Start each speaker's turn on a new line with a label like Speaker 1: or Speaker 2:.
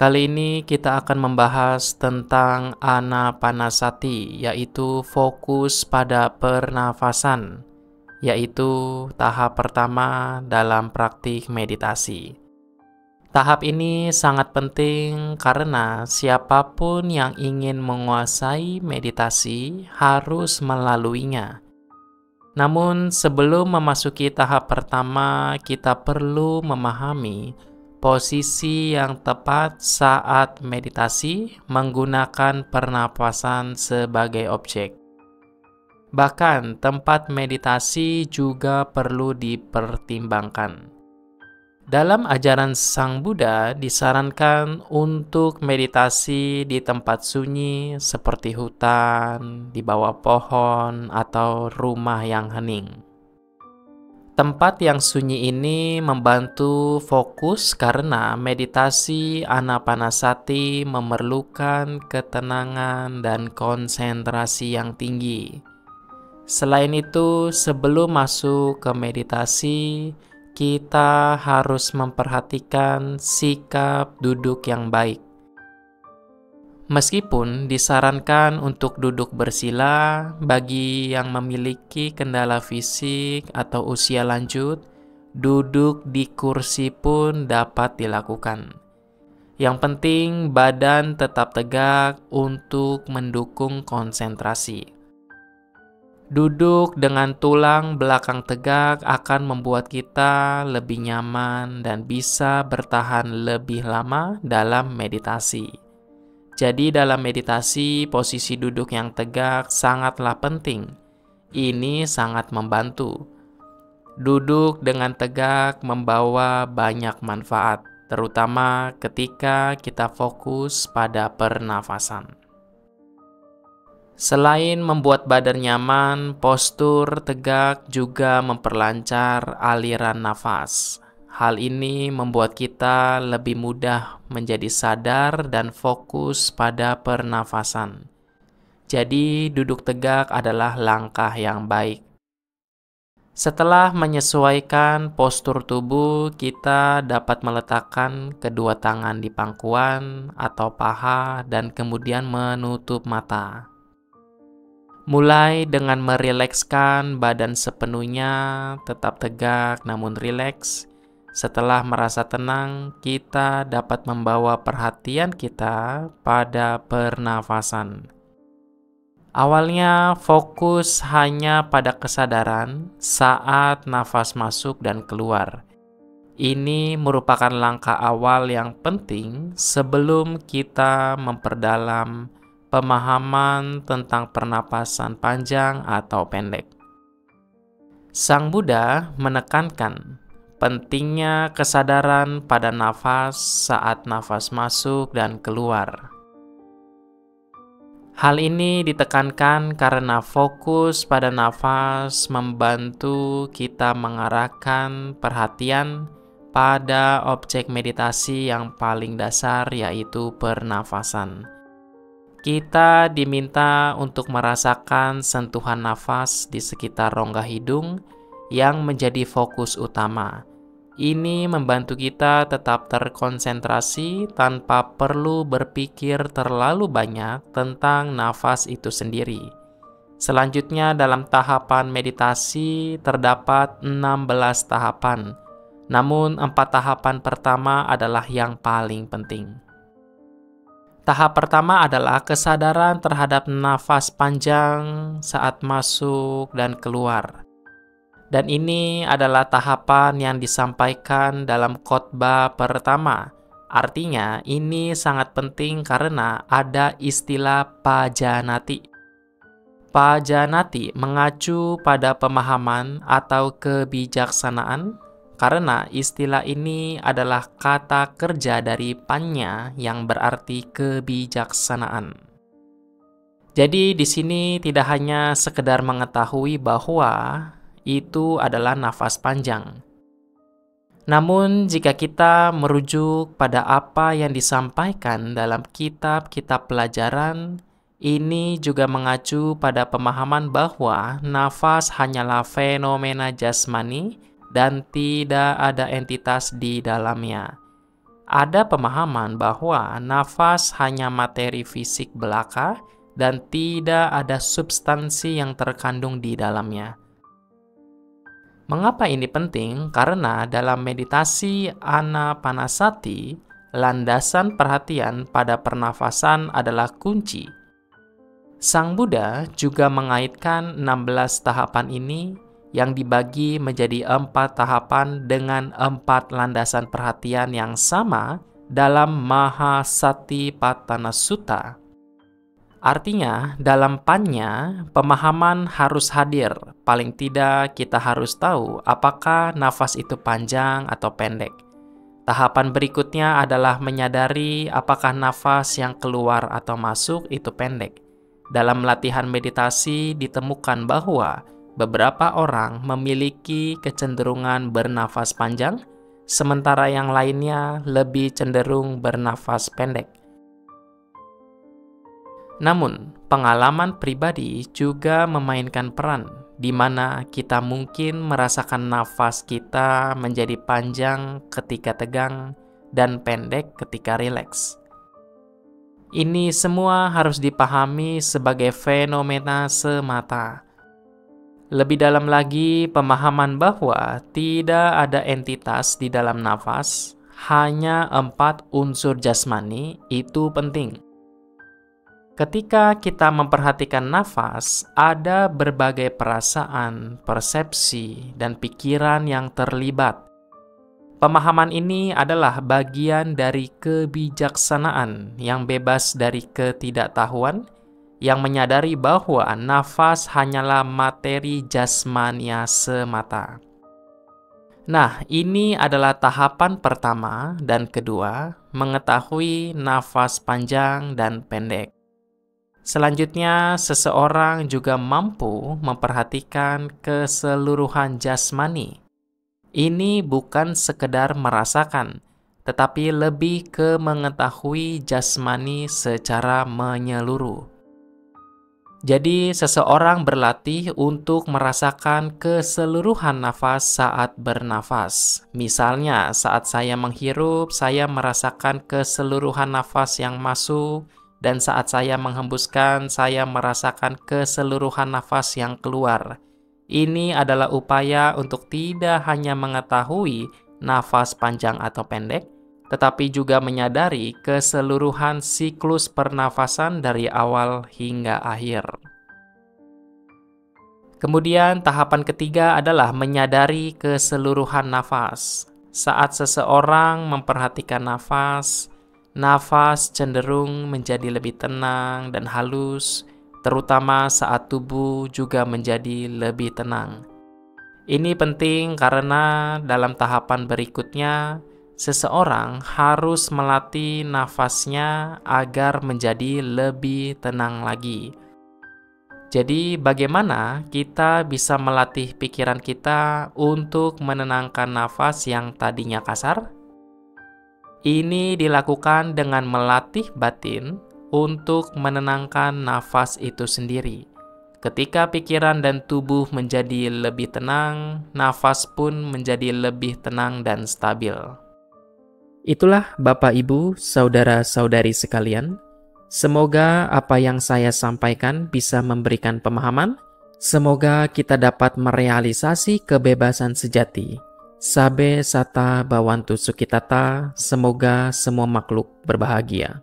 Speaker 1: Kali ini kita akan membahas tentang anapanasati, yaitu fokus pada pernafasan, yaitu tahap pertama dalam praktik meditasi. Tahap ini sangat penting karena siapapun yang ingin menguasai meditasi harus melaluinya. Namun sebelum memasuki tahap pertama, kita perlu memahami posisi yang tepat saat meditasi menggunakan pernapasan sebagai objek. Bahkan tempat meditasi juga perlu dipertimbangkan. Dalam ajaran Sang Buddha disarankan untuk meditasi di tempat sunyi seperti hutan, di bawah pohon, atau rumah yang hening. Tempat yang sunyi ini membantu fokus karena meditasi anapanasati memerlukan ketenangan dan konsentrasi yang tinggi. Selain itu, sebelum masuk ke meditasi, kita harus memperhatikan sikap duduk yang baik. Meskipun disarankan untuk duduk bersila, bagi yang memiliki kendala fisik atau usia lanjut, duduk di kursi pun dapat dilakukan. Yang penting badan tetap tegak untuk mendukung konsentrasi. Duduk dengan tulang belakang tegak akan membuat kita lebih nyaman dan bisa bertahan lebih lama dalam meditasi. Jadi dalam meditasi, posisi duduk yang tegak sangatlah penting. Ini sangat membantu. Duduk dengan tegak membawa banyak manfaat, terutama ketika kita fokus pada pernafasan. Selain membuat badan nyaman, postur tegak juga memperlancar aliran nafas. Hal ini membuat kita lebih mudah menjadi sadar dan fokus pada pernafasan. Jadi, duduk tegak adalah langkah yang baik. Setelah menyesuaikan postur tubuh, kita dapat meletakkan kedua tangan di pangkuan atau paha dan kemudian menutup mata. Mulai dengan merilekskan badan sepenuhnya, tetap tegak namun rileks. Setelah merasa tenang, kita dapat membawa perhatian kita pada pernafasan. Awalnya fokus hanya pada kesadaran saat nafas masuk dan keluar. Ini merupakan langkah awal yang penting sebelum kita memperdalam pemahaman tentang pernapasan panjang atau pendek. Sang Buddha menekankan pentingnya kesadaran pada nafas saat nafas masuk dan keluar. Hal ini ditekankan karena fokus pada nafas membantu kita mengarahkan perhatian pada objek meditasi yang paling dasar, yaitu pernafasan. Kita diminta untuk merasakan sentuhan nafas di sekitar rongga hidung yang menjadi fokus utama. Ini membantu kita tetap terkonsentrasi tanpa perlu berpikir terlalu banyak tentang nafas itu sendiri. Selanjutnya dalam tahapan meditasi terdapat 16 tahapan, namun 4 tahapan pertama adalah yang paling penting. Tahap pertama adalah kesadaran terhadap nafas panjang saat masuk dan keluar. Dan ini adalah tahapan yang disampaikan dalam khotbah pertama. Artinya ini sangat penting karena ada istilah pajanati. Pajanati mengacu pada pemahaman atau kebijaksanaan, karena istilah ini adalah kata kerja dari panya yang berarti kebijaksanaan. Jadi di sini tidak hanya sekedar mengetahui bahwa itu adalah nafas panjang. Namun jika kita merujuk pada apa yang disampaikan dalam kitab-kitab pelajaran, ini juga mengacu pada pemahaman bahwa nafas hanyalah fenomena jasmani dan tidak ada entitas di dalamnya. ada pemahaman bahwa nafas hanya materi fisik belaka dan tidak ada substansi yang terkandung di dalamnya. Mengapa ini penting? Karena dalam meditasi Anapanasati, landasan perhatian pada pernafasan adalah kunci. Sang Buddha juga mengaitkan 16 tahapan ini yang dibagi menjadi 4 tahapan dengan 4 landasan perhatian yang sama dalam Mahasatipatthana Sutta. Artinya, dalam pannya, pemahaman harus hadir. Paling tidak, kita harus tahu apakah nafas itu panjang atau pendek. Tahapan berikutnya adalah menyadari apakah nafas yang keluar atau masuk itu pendek. Dalam latihan meditasi ditemukan bahwa beberapa orang memiliki kecenderungan bernafas panjang, sementara yang lainnya lebih cenderung bernafas pendek. Namun, pengalaman pribadi juga memainkan peran, di mana kita mungkin merasakan nafas kita menjadi panjang ketika tegang dan pendek ketika rileks. Ini semua harus dipahami sebagai fenomena semata. Lebih dalam lagi, pemahaman bahwa tidak ada entitas di dalam nafas, hanya 4 unsur jasmani, itu penting. Ketika kita memperhatikan nafas, ada berbagai perasaan, persepsi, dan pikiran yang terlibat. Pemahaman ini adalah bagian dari kebijaksanaan yang bebas dari ketidaktahuan, yang menyadari bahwa nafas hanyalah materi jasmania semata. Nah, ini adalah tahapan pertama dan kedua, mengetahui nafas panjang dan pendek. Selanjutnya, seseorang juga mampu memperhatikan keseluruhan jasmani. Ini bukan sekedar merasakan, tetapi lebih ke mengetahui jasmani secara menyeluruh. Jadi, seseorang berlatih untuk merasakan keseluruhan nafas saat bernafas. Misalnya, saat saya menghirup, saya merasakan keseluruhan nafas yang masuk, dan saat saya menghembuskan, saya merasakan keseluruhan nafas yang keluar. Ini adalah upaya untuk tidak hanya mengetahui nafas panjang atau pendek, tetapi juga menyadari keseluruhan siklus pernafasan dari awal hingga akhir. Kemudian tahapan ketiga adalah menyadari keseluruhan nafas. Saat seseorang memperhatikan nafas, nafas cenderung menjadi lebih tenang dan halus, terutama saat tubuh juga menjadi lebih tenang. Ini penting karena dalam tahapan berikutnya, seseorang harus melatih nafasnya agar menjadi lebih tenang lagi. Jadi, bagaimana kita bisa melatih pikiran kita untuk menenangkan nafas yang tadinya kasar? Ini dilakukan dengan melatih batin untuk menenangkan nafas itu sendiri. Ketika pikiran dan tubuh menjadi lebih tenang, nafas pun menjadi lebih tenang dan stabil. Itulah Bapak Ibu, saudara-saudari sekalian. Semoga apa yang saya sampaikan bisa memberikan pemahaman. Semoga kita dapat merealisasi kebebasan sejati. Sabe sata bawantu sukitata, semoga semua makhluk berbahagia.